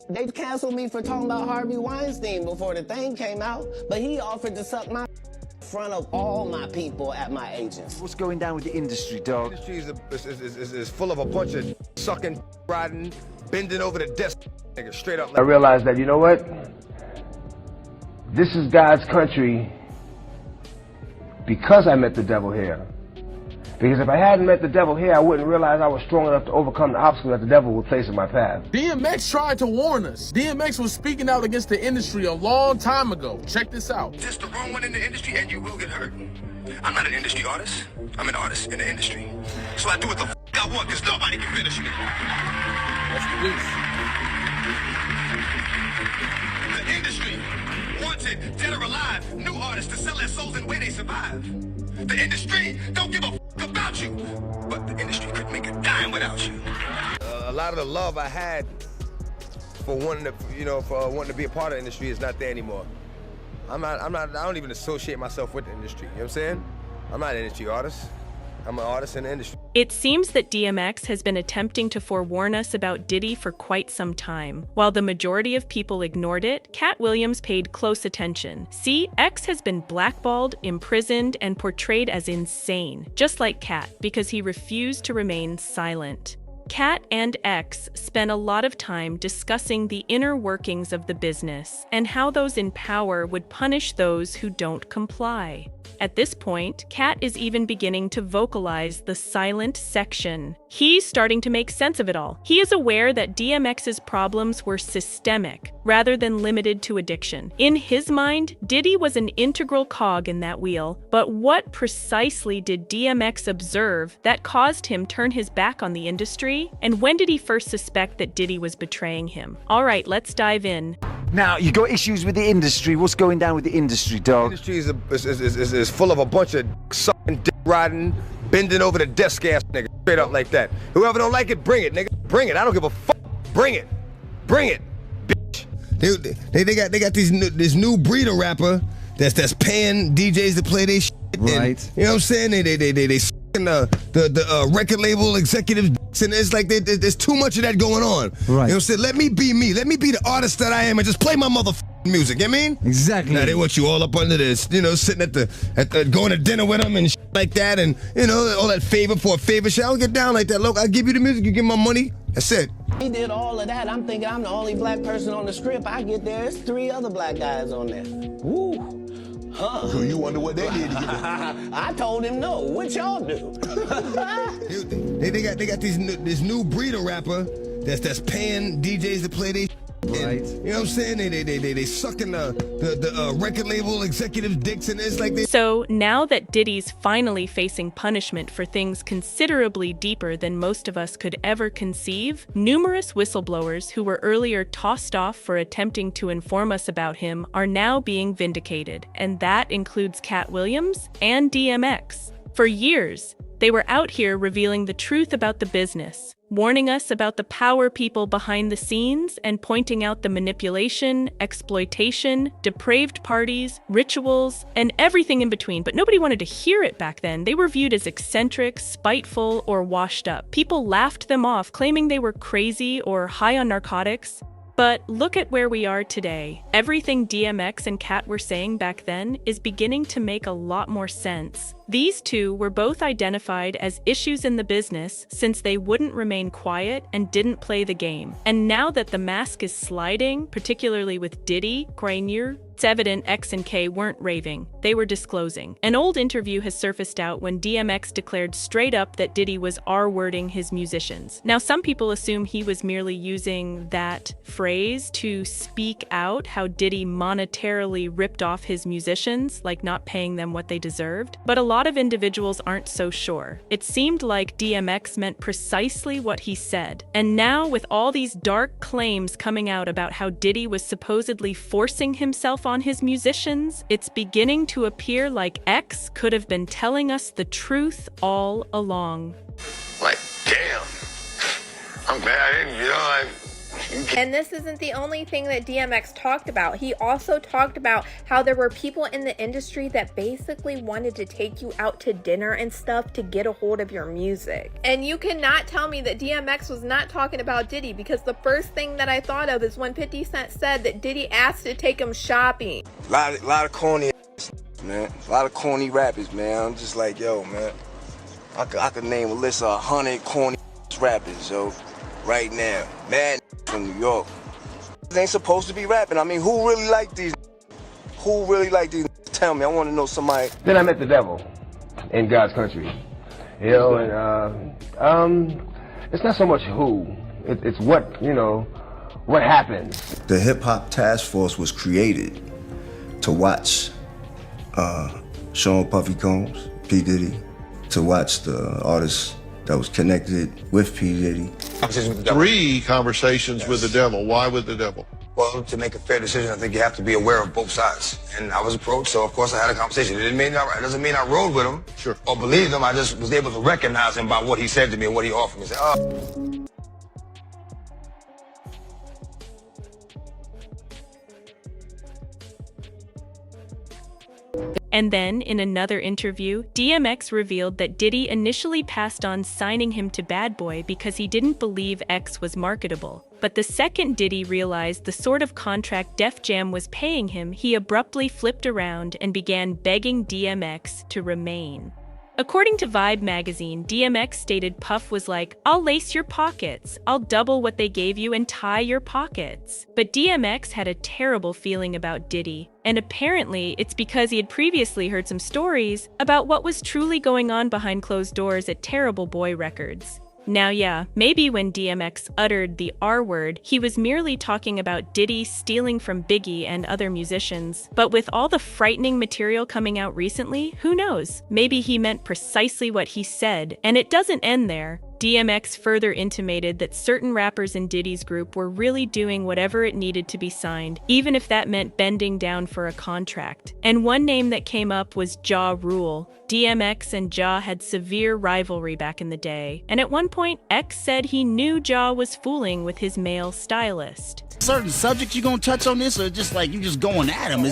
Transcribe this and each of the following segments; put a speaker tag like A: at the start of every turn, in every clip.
A: They canceled me for talking about Harvey Weinstein before the thing came out, but he offered to suck my in front of all my people at my agents.
B: What's going down with the industry, dog?
C: The industry is full of a bunch of sucking, riding, bending over the desk, nigga, straight up.
D: I realized that, you know what? This is God's country because I met the devil here. Because if I hadn't met the devil here, I wouldn't realize I was strong enough to overcome the obstacles that the devil would place in my path.
E: DMX tried to warn us. DMX was speaking out against the industry a long time ago. Check this out.
F: Just the wrong one in the industry and you will get hurt. I'm not an industry artist. I'm an artist in the industry. So I do what the f I want because nobody can finish me.
E: Let's do this.
F: The industry wants it, dead or alive, new artists to sell their souls in the way they survive. The industry don't give a f about you, but the industry could make a dime without you.
C: A lot of the love I had for wanting to, for wanting to be a part of the industry is not there anymore. I don't even associate myself with the industry, you know what I'm saying? I'm not an industry artist. I'm an artist in the industry.
G: It seems that DMX has been attempting to forewarn us about Diddy for quite some time. While the majority of people ignored it, Katt Williams paid close attention. See, X has been blackballed, imprisoned, and portrayed as insane, just like Katt, because he refused to remain silent. Katt and X spent a lot of time discussing the inner workings of the business and how those in power would punish those who don't comply. At this point, Katt is even beginning to vocalize the silent section. He's starting to make sense of it all. He is aware that DMX's problems were systemic, rather than limited to addiction. In his mind, Diddy was an integral cog in that wheel, but what precisely did DMX observe that caused him turn his back on the industry? And when did he first suspect that Diddy was betraying him? All right, let's dive in.
B: Now, you got issues with the industry. What's going down with the industry, dog?
C: The industry is full of a bunch of sucking, riding, bending over the desk ass nigga, straight up like that. Whoever don't like it, bring it, nigga. Bring it. I don't give a fuck. Bring it. Bring it, bitch. They got this new breed of rapper that's paying DJs to play their shit.
B: Right.
C: And, you know what I'm saying? They sucking the record label executives, and it's like there's too much of that going on.
B: Right.
C: You know what I'm saying? Let me be me. Let me be the artist that I am and just play my motherfucking music. You know what I mean?
B: Exactly.
C: Now they want you all up under this, sitting at the going to dinner with them and shit like that, and all that favor for a favor shit. I don't get down like that. Look, I give you the music, you give my money. That's it.
A: He did all of that. I'm thinking I'm the only black person on the script. I get there, there's 3 other black guys on there. Woo. Huh.
H: So you wonder what they did to get
A: I told him no. What y'all do?
C: they got this new breed of rapper that's paying DJs to play their
B: Right.
C: You know what I'm saying? They sucking the record label executives' dicks, and it's like they.
G: So now that Diddy's finally facing punishment for things considerably deeper than most of us could ever conceive, numerous whistleblowers who were earlier tossed off for attempting to inform us about him are now being vindicated, and that includes Katt Williams and DMX. For years, they were out here revealing the truth about the business, warning us about the power people behind the scenes and pointing out the manipulation, exploitation, depraved parties, rituals, and everything in between. But nobody wanted to hear it back then. They were viewed as eccentric, spiteful, or washed up. People laughed them off, claiming they were crazy or high on narcotics. But look at where we are today. Everything DMX and Katt were saying back then is beginning to make a lot more sense. These two were both identified as issues in the business since they wouldn't remain quiet and didn't play the game. And now that the mask is sliding, particularly with Diddy, Granier, it's evident X and K weren't raving, they were disclosing. An old interview has surfaced out when DMX declared straight up that Diddy was R-wording his musicians. Now, some people assume he was merely using that phrase to speak out how Diddy monetarily ripped off his musicians, like not paying them what they deserved. But a lot of individuals aren't so sure. It seemed like DMX meant precisely what he said. And now, with all these dark claims coming out about how Diddy was supposedly forcing himself on his musicians, it's beginning to appear like X could have been telling us the truth all along.
F: Like, damn. I'm glad I didn't,
H: And this isn't the only thing that DMX talked about. He also talked about how there were people in the industry that basically wanted to take you out to dinner and stuff to get a hold of your music. And you cannot tell me that DMX was not talking about Diddy, because the first thing that I thought of is when 50 Cent said that Diddy asked to take him shopping.
D: A lot of corny man. A lot of corny rappers, man. I'm just like, yo, man. I could name a list of 100 corny rappers, yo, right now. Mad from New York. They ain't supposed to be rapping. I mean, who really like these? Who really like these? Tell me, I want to know somebody. Then I met the devil in God's country. You know, and it's not so much who, it's what, you know, what happens.
I: The Hip Hop Task Force was created to watch Sean Puffy Combs, P. Diddy, to watch the artists that was connected with P. Diddy.
J: 3 conversations with the devil. Why with the devil?
C: Well, to make a fair decision, I think you have to be aware of both sides. And I was approached, so of course I had a conversation. It doesn't mean I rode with him or believed him. I just was able to recognize him by what he said to me and what he offered me. I said,
G: And then, in another interview, DMX revealed that Diddy initially passed on signing him to Bad Boy because he didn't believe X was marketable. But the second Diddy realized the sort of contract Def Jam was paying him, he abruptly flipped around and began begging DMX to remain. According to Vibe magazine, DMX stated Puff was like, "I'll lace your pockets, I'll double what they gave you and tie your pockets." But DMX had a terrible feeling about Diddy, and apparently it's because he had previously heard some stories about what was truly going on behind closed doors at Terrible Boy Records. Now yeah, maybe when DMX uttered the R word, he was merely talking about Diddy stealing from Biggie and other musicians. But with all the frightening material coming out recently, who knows? Maybe he meant precisely what he said, and it doesn't end there. DMX further intimated that certain rappers in Diddy's group were really doing whatever it needed to be signed, even if that meant bending down for a contract. And one name that came up was Ja Rule. DMX and Ja had severe rivalry back in the day, and at one point, X said he knew Ja was fooling with his male stylist.
K: Certain subjects you gonna touch on this, or just like you just going at him?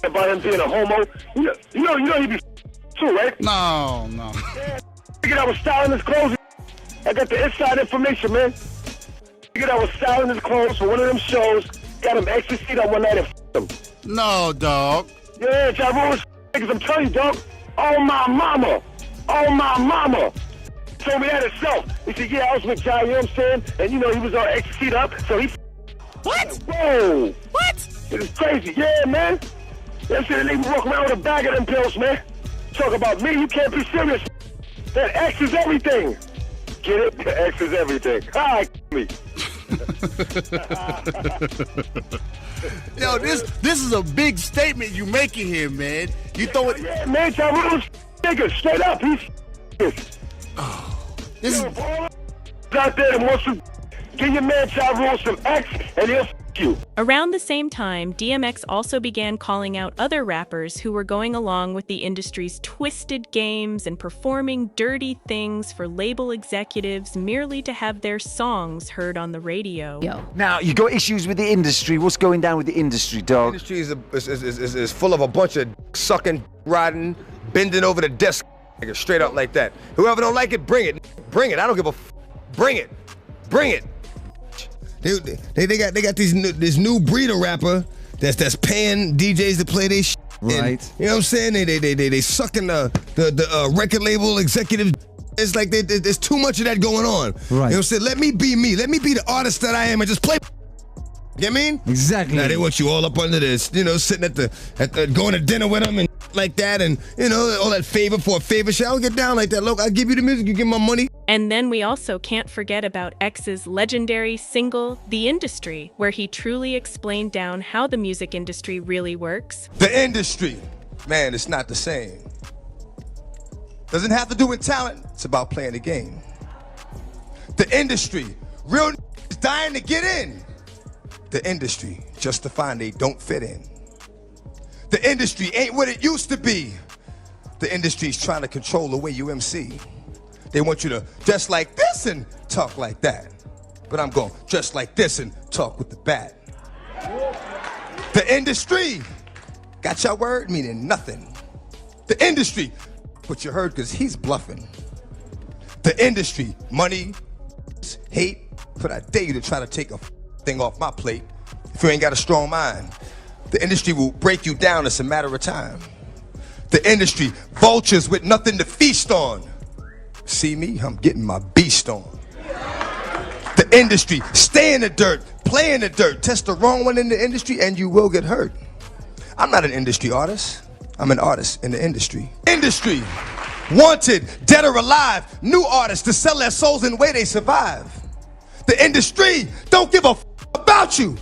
L: About him being a homo, you know he be too, right?
K: No.
L: Figured I was styling his clothes. I got the inside information, man. Figured I was styling his clothes for one of them shows. Got him ecstasy on one night and him.
K: No, dog.
L: Yeah, Ja Rule niggas, I'm telling you, dog. Oh my mama. Told me that himself. He said, yeah, I was with Ja, you know what I'm saying? And you know, he was all ecstasy up, so he
K: What?
L: Whoa.
K: What?
L: It was crazy. Yeah, man. That shit, they walk around with a bag of them pills, man. Talk about me, you can't be serious. That X is everything. Get it? X is everything. Hi, me.
K: Yo, this is a big statement you making here, man. You throw it.
L: Yeah, man, Ja Rule's nigga, straight up. He's
K: this is
L: out there that wants to give your man Ja Rule some X, and he'll you.
G: Around the same time, DMX also began calling out other rappers who were going along with the industry's twisted games and performing dirty things for label executives merely to have their songs heard on the radio.
B: Now, you got issues with the industry. What's going down with the industry, dog?
C: The industry is full of a bunch of sucking, riding, bending over the desk, nigga, straight up like that. Whoever don't like it, bring it. Bring it. I don't give a bring it. Bring it. They got this new breed of rapper that's paying DJs to play their shit.
B: Right.
C: And, you know what I'm saying? They sucking the record label executive. It's like there's too much of that going on.
B: Right.
C: You know what I'm saying? Let me be me. Let me be the artist that I am and just play. You know what I mean?
B: Exactly.
C: Now they want you all up under this, you know, sitting at the going to dinner with them and like that, and you know, all that favor for a favor shit. I don't get down like that. Look, I'll give you the music, you give my money.
G: And then we also can't forget about X's legendary single, The Industry, where he truly explained down how the music industry really works.
C: The industry, man, it's not the same. Doesn't have to do with talent, it's about playing the game. The industry, real is dying to get in. The industry, just to find they don't fit in. The industry ain't what it used to be. The industry's trying to control the way you MC. They want you to dress like this and talk like that. but I'm gonna dress like this and talk with the bat. The industry got your word meaning nothing. The industry, what you heard, cause he's bluffing. The industry, money, hate, but I dare you to try to take a thing off my plate if you ain't got a strong mind. The industry will break you down, it's a matter of time. The industry, vultures with nothing to feast on. See me, I'm getting my beast on. The industry, stay in the dirt, play in the dirt, test the wrong one in the industry and you will get hurt. I'm not an industry artist, I'm an artist in the industry. Industry, wanted, dead or alive, new artists to sell their souls in the way they survive. The industry don't give a f about you,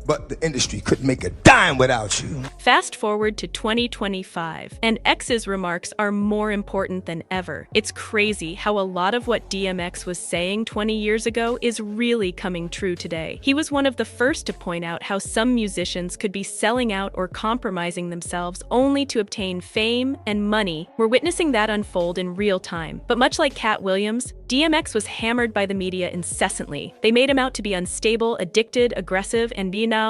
C: but the industry couldn't make a dime without you.
G: Fast forward to 2025, and X's remarks are more important than ever. It's crazy how a lot of what DMX was saying 20 years ago is really coming true today. He was one of the first to point out how some musicians could be selling out or compromising themselves only to obtain fame and money. We're witnessing that unfold in real time. But much like Katt Williams, DMX was hammered by the media incessantly. They made him out to be unstable, addicted, aggressive, and benign,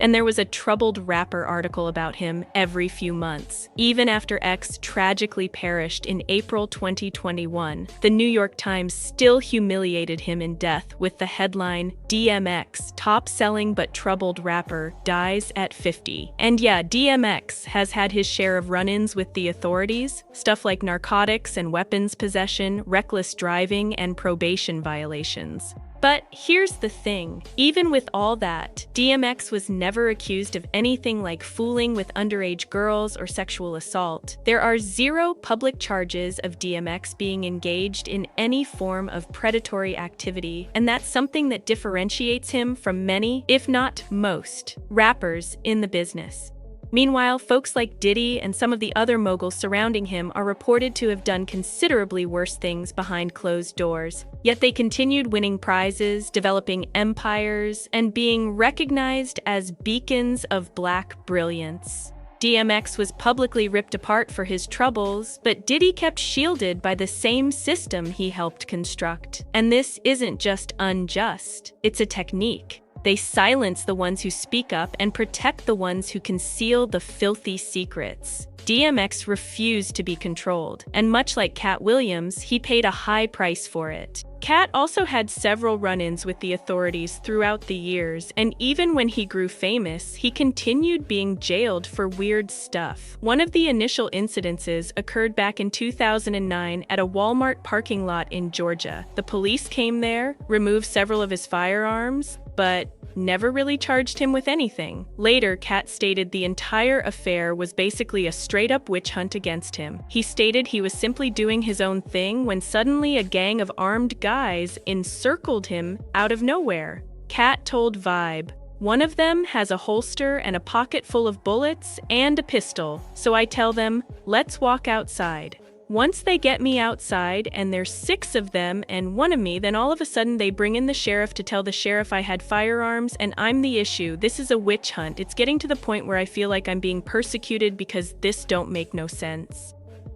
G: and there was a troubled rapper article about him every few months. Even after X tragically perished in April 2021, the New York Times still humiliated him in death with the headline, DMX, top-selling but troubled rapper, dies at 50. And yeah, DMX has had his share of run-ins with the authorities, stuff like narcotics and weapons possession, reckless driving, and probation violations. But here's the thing, even with all that, DMX was never accused of anything like fooling with underage girls or sexual assault. There are 0 public charges of DMX being engaged in any form of predatory activity, and that's something that differentiates him from many, if not most, rappers in the business. Meanwhile, folks like Diddy and some of the other moguls surrounding him are reported to have done considerably worse things behind closed doors. Yet they continued winning prizes, developing empires, and being recognized as beacons of black brilliance. DMX was publicly ripped apart for his troubles, but Diddy kept shielded by the same system he helped construct. And this isn't just unjust, it's a technique. They silence the ones who speak up and protect the ones who conceal the filthy secrets. DMX refused to be controlled, and much like Katt Williams, he paid a high price for it. Katt also had several run-ins with the authorities throughout the years, and even when he grew famous, he continued being jailed for weird stuff. One of the initial incidences occurred back in 2009 at a Walmart parking lot in Georgia. The police came there, removed several of his firearms, but never really charged him with anything. Later, Katt stated the entire affair was basically a straight-up witch hunt against him. He stated he was simply doing his own thing when suddenly a gang of armed guys encircled him out of nowhere. Katt told Vibe, "One of them has a holster and a pocket full of bullets and a pistol, so I tell them, let's walk outside. Once they get me outside and there's 6 of them and 1 of me, then all of a sudden they bring in the sheriff to tell the sheriff I had firearms and I'm the issue. This is a witch hunt. It's getting to the point where I feel like I'm being persecuted because this don't make no sense."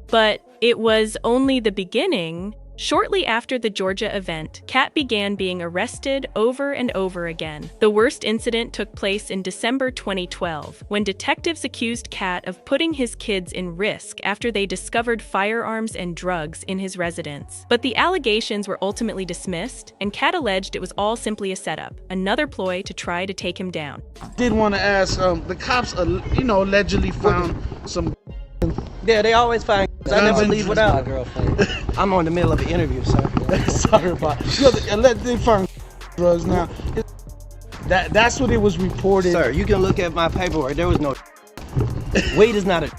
G: But it was only the beginning. Shortly after the Georgia event, Katt began being arrested over and over again. The worst incident took place in December 2012, when detectives accused Katt of putting his kids in risk after they discovered firearms and drugs in his residence. But the allegations were ultimately dismissed, and Katt alleged it was all simply a setup, another ploy to try to take him down.
M: Did want to ask, the cops, allegedly found some.
N: Yeah, they always find. I never leave without my girlfriend. I'm on the middle of an interview, sir.
M: Sorry about it. They found drugs now. That's what it was reported.
N: Sir, you can look at my paperwork. There was no. Weed is not a.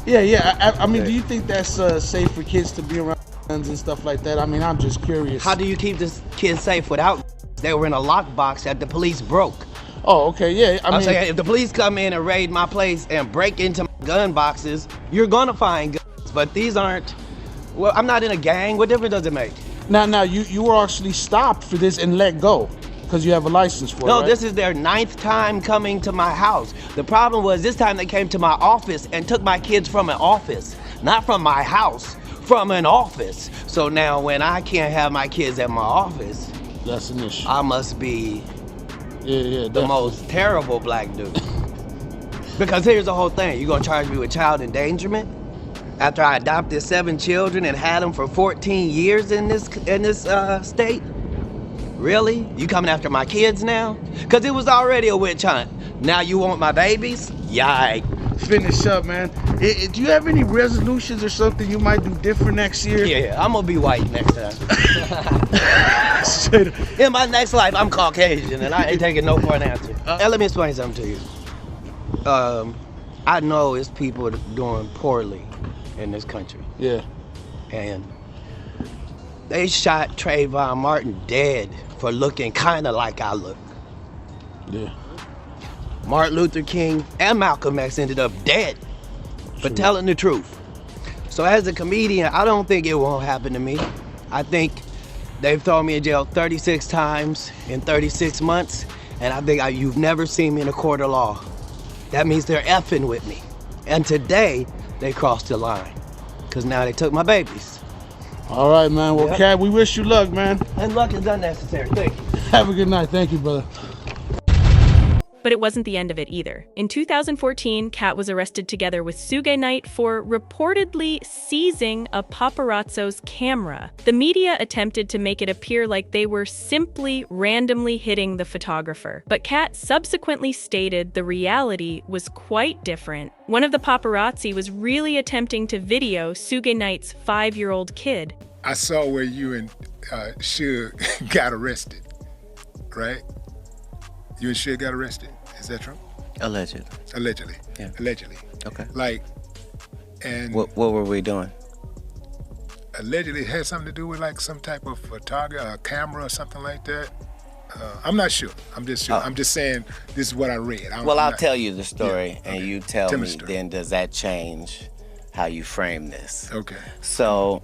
M: Yeah. I mean, do you think that's safe for kids to be around guns and stuff like that? I mean, I'm just curious.
N: How do you keep this kid safe without? They were in a lockbox that the police broke.
M: Oh, okay, yeah.
N: I'm saying, if the police come in and raid my place and break into my gun boxes, you're gonna find guns. But these aren't. Well, I'm not in a gang. What difference does it make?
M: Now, you were actually stopped for this and let go because you have a license for it.
N: No,
M: right?
N: This is their 9th time coming to my house. The problem was this time they came to my office and took my kids from an office, not from my house, from an office. So now when I can't have my kids at my office.
M: That's an issue.
N: I must be the
M: definitely.
N: most terrible black dude. Because here's the whole thing. You gonna charge me with child endangerment? After I adopted 7 children and had them for 14 years in this state? Really? You coming after my kids now? Because it was already a witch hunt. Now you want my babies? Yikes.
M: Finish up, man. Do you have any resolutions or something you might do different next year?
N: Yeah, I'm gonna be white next time.
M: Straight up.
N: In my next life, I'm Caucasian, and I ain't taking no for an answer. Now, let me explain something to you. I know it's people doing poorly in this country.
M: Yeah.
N: And they shot Trayvon Martin dead for looking kind of like I look.
M: Yeah.
N: Martin Luther King and Malcolm X ended up dead for telling the truth. So as a comedian, I don't think it won't happen to me. I think they've thrown me in jail 36 times in 36 months, and I think you've never seen me in a court of law. That means they're effing with me. And today, they crossed the line, because now they took my babies.
M: All right, man. Well, Katt, we wish you luck, man.
N: And luck is unnecessary. Thank you.
M: Have a good night. Thank you, brother.
G: But it wasn't the end of it either. In 2014, Katt was arrested together with Suge Knight for reportedly seizing a paparazzo's camera. The media attempted to make it appear like they were simply randomly hitting the photographer. But Katt subsequently stated the reality was quite different. One of the paparazzi was really attempting to video Suge Knight's 5-year-old kid.
O: I saw where you and Suge got arrested, right? You and Suge got arrested. Is that true?
A: Allegedly.
O: Allegedly.
A: Yeah.
O: Allegedly.
A: Okay.
O: Like, and
A: What were we doing?
O: allegedly it had something to do with like some type of photography, a camera or something like that. I'm not sure. I'm just sure. I'm just saying this is what I read.
A: I'll tell you the story, and
O: okay.
A: you tell
O: me
A: me,
O: the story.
A: then does that change how you frame this?
O: Okay.
A: So,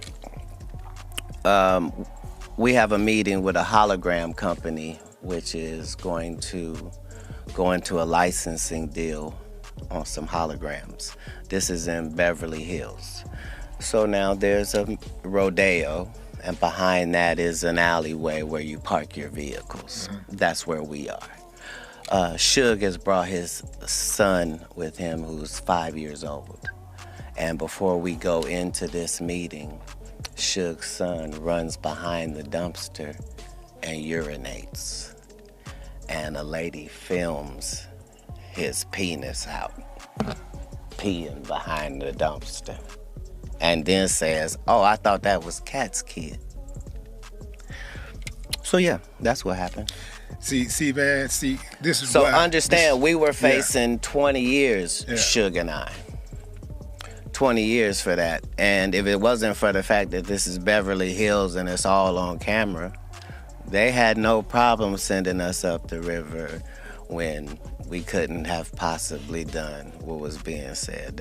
A: we have a meeting with a hologram company, which is going to go into a licensing deal on some holograms. This is in Beverly Hills. So now there's a rodeo, and behind that is an alleyway where you park your vehicles. That's where we are. Suge has brought his son with him, who's 5 years old. And before we go into this meeting, Suge's son runs behind the dumpster and urinates. And a lady films his penis out, peeing behind the dumpster. And then says, oh, I thought that was Katt's kid. So yeah, that's what happened.
O: See, man, this is
A: so
O: why
A: understand, we were facing 20 years, Suge and I. 20 years for that. And if it wasn't for the fact that this is Beverly Hills and it's all on camera, they had no problem sending us up the river when we couldn't have possibly done what was being said.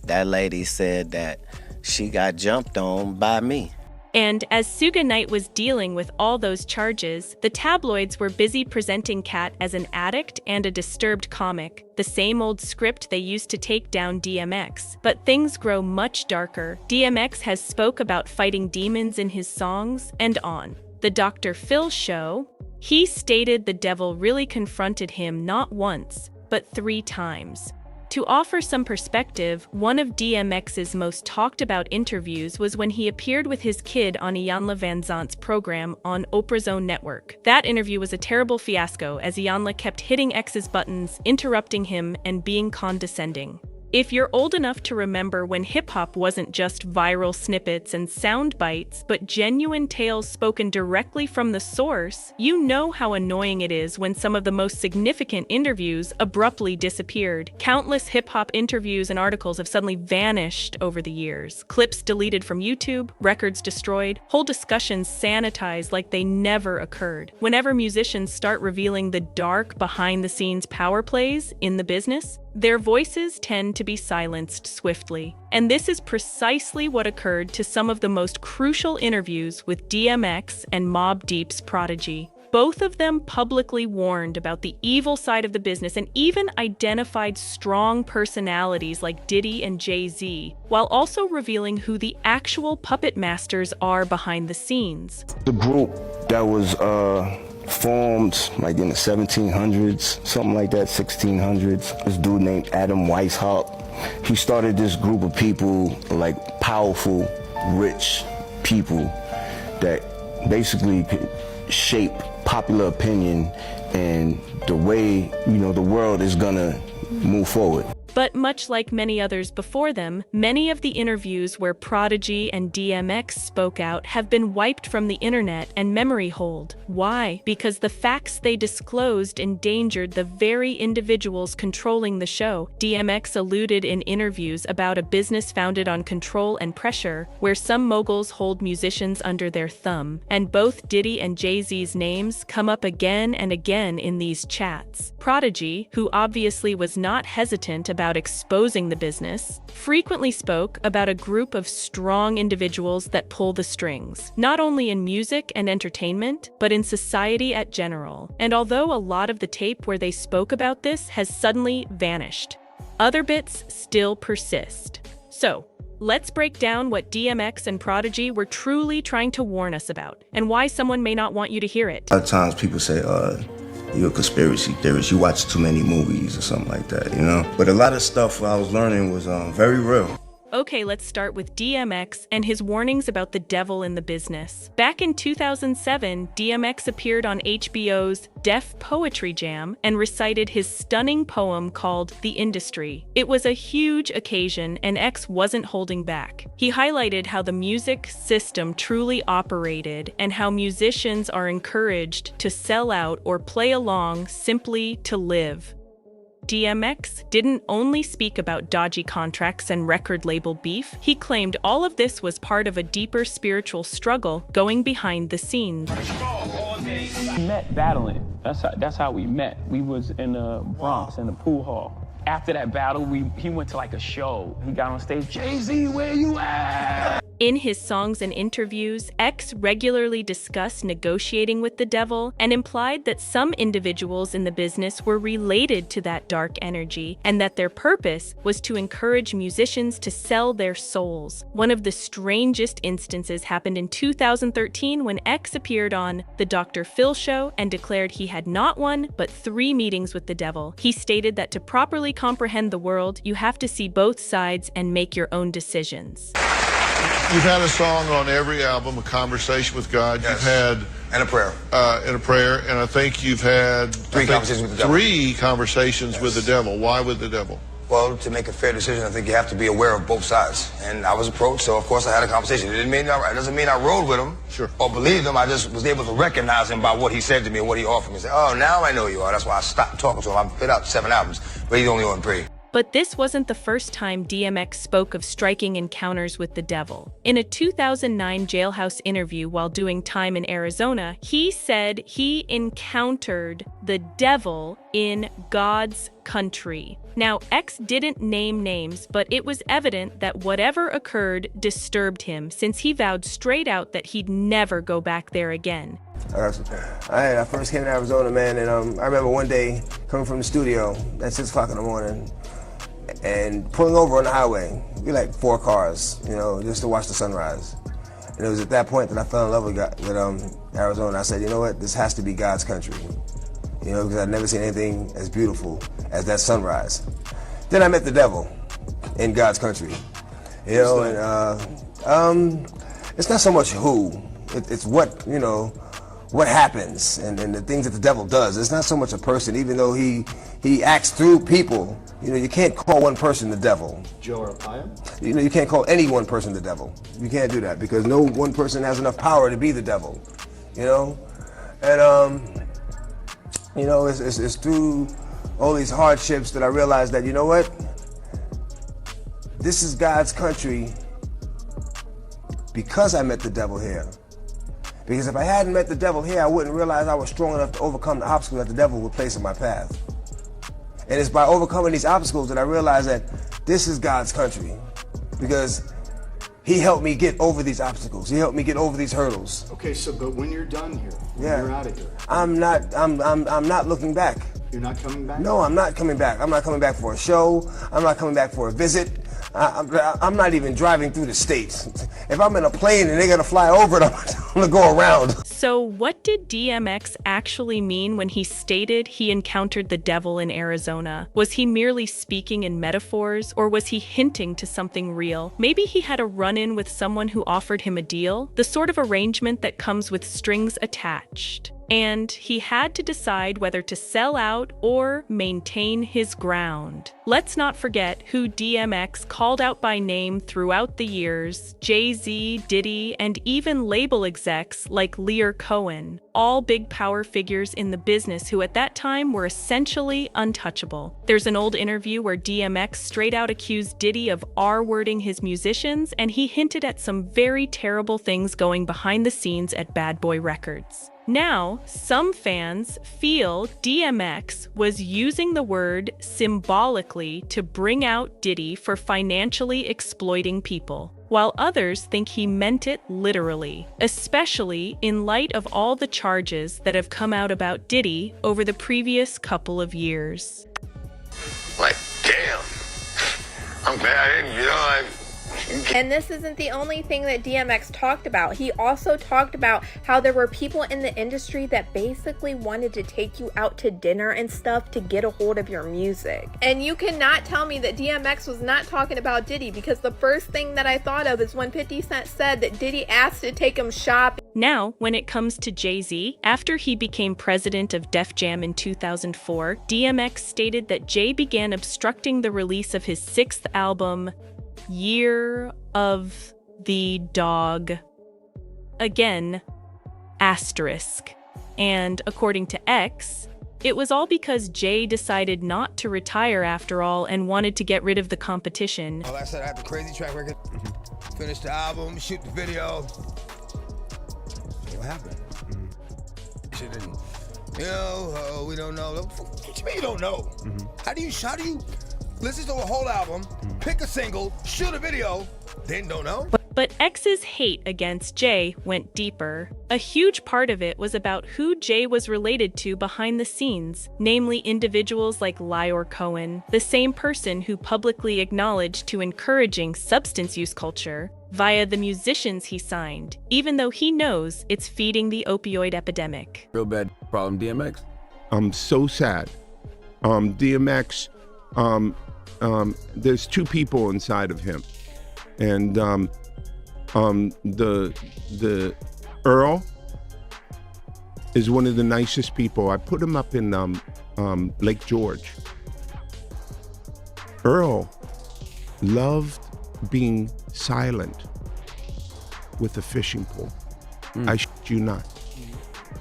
A: That lady said that she got jumped on by me.
G: And as Suge Knight was dealing with all those charges, the tabloids were busy presenting Katt as an addict and a disturbed comic, the same old script they used to take down DMX. But things grow much darker. DMX has spoke about fighting demons in his songs and on The Dr. Phil Show. He stated the devil really confronted him not once, but 3 times. To offer some perspective, one of DMX's most talked about interviews was when he appeared with his kid on Iyanla Vanzant's program on Oprah's own network. That interview was a terrible fiasco as Iyanla kept hitting X's buttons, interrupting him, and being condescending. If you're old enough to remember when hip-hop wasn't just viral snippets and sound bites, but genuine tales spoken directly from the source, you know how annoying it is when some of the most significant interviews abruptly disappeared. Countless hip-hop interviews and articles have suddenly vanished over the years. Clips deleted from YouTube, records destroyed, whole discussions sanitized like they never occurred. Whenever musicians start revealing the dark, behind-the-scenes power plays in the business, their voices tend to be silenced swiftly. And this is precisely what occurred to some of the most crucial interviews with DMX and Mobb Deep's Prodigy. Both of them publicly warned about the evil side of the business and even identified strong personalities like Diddy and Jay-Z, while also revealing who the actual puppet masters are behind the scenes.
P: The group that was formed like in the 1700s, something like that, 1600s. This dude named Adam Weishaupt. He started this group of people, like powerful, rich people that basically could shape popular opinion and the way, the world is gonna move forward.
G: But much like many others before them, many of the interviews where Prodigy and DMX spoke out have been wiped from the internet and memory hold. Why? Because the facts they disclosed endangered the very individuals controlling the show. DMX alluded in interviews about a business founded on control and pressure, where some moguls hold musicians under their thumb, and both Diddy and Jay-Z's names come up again and again in these chats. Prodigy, who obviously was not hesitant about exposing the business, frequently spoke about a group of strong individuals that pull the strings, not only in music and entertainment, but in society at general. And although a lot of the tape where they spoke about this has suddenly vanished, other bits still persist. So, let's break down what DMX and Prodigy were truly trying to warn us about, and why someone may not want you to hear it.
I: A lot of times people say, you're a conspiracy theorist, you watch too many movies or something like that, But a lot of stuff I was learning was very real.
G: Okay, let's start with DMX and his warnings about the devil in the business. Back in 2007, DMX appeared on HBO's Def Poetry Jam and recited his stunning poem called The Industry. It was a huge occasion, and X wasn't holding back. He highlighted how the music system truly operated and how musicians are encouraged to sell out or play along simply to live. DMX didn't only speak about dodgy contracts and record label beef. He claimed all of this was part of a deeper spiritual struggle going behind the scenes.
Q: We met battling. That's how we met. We was in the Bronx in the pool hall. After that battle, he went to like a show. He got on stage, Jay-Z, where you at?
G: In his songs and interviews, X regularly discussed negotiating with the devil and implied that some individuals in the business were related to that dark energy and that their purpose was to encourage musicians to sell their souls. One of the strangest instances happened in 2013 when X appeared on The Dr. Phil Show and declared he had not one, but 3 meetings with the devil. He stated that to properly comprehend the world, you have to see both sides and make your own decisions.
J: You've had a song on every album, A Conversation with God.
D: Yes.
J: You've had...
D: And a prayer.
J: And a prayer. And I think you've had...
D: 3 conversations with the devil.
J: 3 conversations with the devil. Why with the devil?
D: Well, to make a fair decision, I think you have to be aware of both sides. And I was approached, so of course I had a conversation. It doesn't mean I rode with him or believed him. I just was able to recognize him by what he said to me and what he offered me. Say, oh, now I know you are. That's why I stopped talking to him. I put out 7 albums, but he's only on 3.
G: But this wasn't the first time DMX spoke of striking encounters with the devil. In a 2009 jailhouse interview while doing time in Arizona, he said he encountered the devil in God's country. Now, X didn't name names, but it was evident that whatever occurred disturbed him, since he vowed straight out that he'd never go back there again.
R: I first came to Arizona, man, and I remember one day coming from the studio at 6 o'clock in the morning and pulling over on the highway. We like 4 cars, just to watch the sunrise. And it was at that point that I fell in love with Arizona. I said, you know what, this has to be God's country. Because I'd never seen anything as beautiful as that sunrise. Then I met the devil in God's country. And it's not so much who, it's what, what happens and the things that the devil does. It's not so much a person, even though he acts through people. You can't call one person the devil.
S: Joe Arpaio?
R: You can't call any one person the devil. You can't do that because no one person has enough power to be the devil. And it's through all these hardships that I realized that, you know what? This is God's country because I met the devil here. Because if I hadn't met the devil here, I wouldn't realize I was strong enough to overcome the obstacles that the devil would place in my path. And it's by overcoming these obstacles that I realized that this is God's country. Because He helped me get over these obstacles. He helped me get over these hurdles.
S: Okay, so but when you're done here, when
R: Yeah.
S: you're out of here,
R: I'm not looking back.
S: you're not coming back?
R: No, I'm not coming back. I'm not coming back for a show. I'm not coming back for a visit. I'm not even driving through the states. If I'm in a plane and they gotta fly over it, I'm gonna go around.
G: So what did DMX actually mean when he stated he encountered the devil in Arizona? Was he merely speaking in metaphors, or was he hinting to something real? Maybe he had a run-in with someone who offered him a deal, the sort of arrangement that comes with strings attached. And he had to decide whether to sell out or maintain his ground. Let's not forget who DMX called out by name throughout the years: Jay-Z, Diddy, and even label execs like Lear Cohen, all big power figures in the business who at that time were essentially untouchable. There's an old interview where DMX straight out accused Diddy of R-wording his musicians, and he hinted at some very terrible things going behind the scenes at Bad Boy Records. Now, some fans feel DMX was using the word symbolically to bring out Diddy for financially exploiting people, while others think he meant it literally, especially in light of all the charges that have come out about Diddy over the previous couple of years.
F: Like, damn. I'm glad,
H: And this isn't the only thing that DMX talked about. He also talked about how there were people in the industry that basically wanted to take you out to dinner and stuff to get a hold of your music. And you cannot tell me that DMX was not talking about Diddy, because the first thing that I thought of is when 50 Cent said that Diddy asked to take him shopping.
G: Now, when it comes to Jay-Z, after he became president of Def Jam in 2004, DMX stated that Jay began obstructing the release of his 6th album, Year of the Dog. Again, asterisk. And according to X, it was all because Jay decided not to retire after all and wanted to get rid of the competition.
D: Like I said, I have a crazy track record. Finish the album, shoot the video. What happened? Shit didn't. We don't know. What you mean you don't know? How do you listen to a whole album, pick a single, shoot a video, then don't know?
G: But X's hate against Jay went deeper. A huge part of it was about who Jay was related to behind the scenes, namely individuals like Lear Cohen, the same person who publicly acknowledged to encouraging substance use culture via the musicians he signed, even though he knows it's feeding the opioid epidemic.
T: Real bad problem, DMX. I'm so sad. DMX, there's two people inside of him, and the Earl is one of the nicest people. I put him up in Lake George. Earl loved being silent with a fishing pole. I shit you not.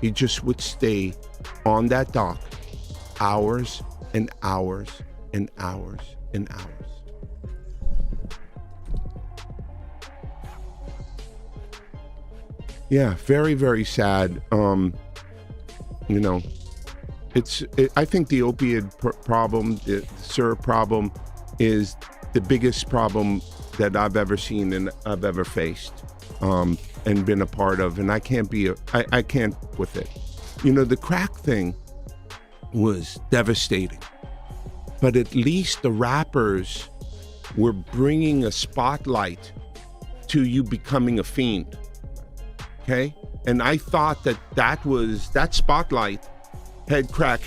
T: He just would stay on that dock hours and hours and hours and hours. Yeah, very, very sad. I think the opioid problem, the syrup problem, is the biggest problem that I've ever seen and I've ever faced, and been a part of, and I can't with it. The crack thing was devastating, but at least the rappers were bringing a spotlight to you becoming a fiend. Okay, and I thought that spotlight, head crack,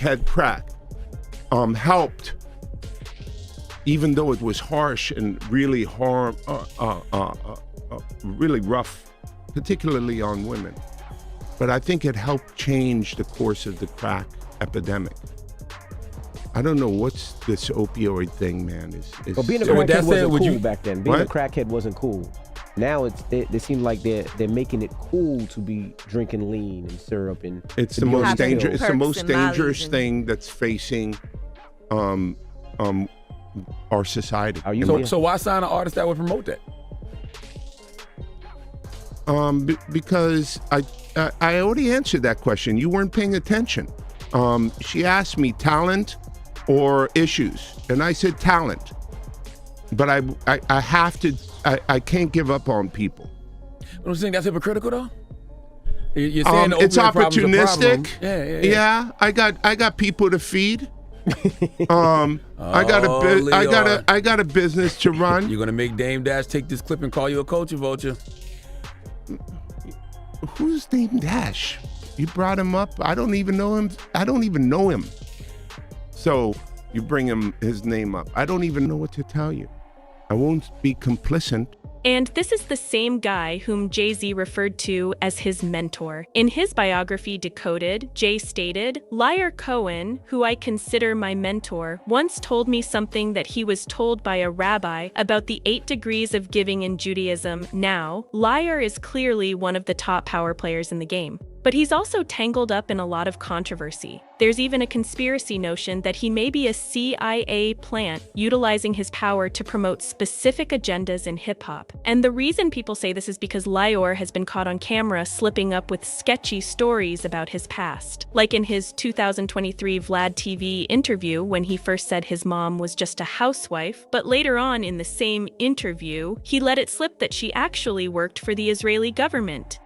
T: helped, even though it was harsh and really really rough, particularly on women. But I think it helped change the course of the crack epidemic. I don't know what's this opioid thing, man.
U: Well, being a crackhead wasn't cool back then. Being
T: What?
U: a crackhead wasn't cool. Now they seem like they're making it cool to be drinking lean and syrup and.
T: It's
U: to
T: the
U: be on
T: most dangerous.
U: pills.
T: It's the most dangerous thing that's facing, our society.
V: So why sign an artist that would promote that?
T: Because I already answered that question. You weren't paying attention. She asked me talent or issues, and I said talent. but I have to. I can't give up on people.
V: But I'm saying that's hypocritical though. You're saying the
T: it's
V: opioid problem's a problem.
T: opportunistic.
V: Yeah.
T: I got people to feed. I got a business to run.
V: You're gonna make Dame Dash take this clip and call you a culture vulture.
T: Who's Dame Dash? You brought him up. I don't even know him. So you bring his name up. I don't even know what to tell you. I won't be complicit.
G: And this is the same guy whom Jay-Z referred to as his mentor. In his biography, Decoded, Jay stated, "Liar Cohen, who I consider my mentor, once told me something that he was told by a rabbi about the 8 degrees of giving in Judaism. Now, Liar is clearly one of the top power players in the game. But he's also tangled up in a lot of controversy. There's even a conspiracy notion that he may be a CIA plant utilizing his power to promote specific agendas in hip-hop. And the reason people say this is because Lior has been caught on camera slipping up with sketchy stories about his past. Like in his 2023 Vlad TV interview when he first said his mom was just a housewife, but later on in the same interview, he let it slip that she actually worked for the Israeli government.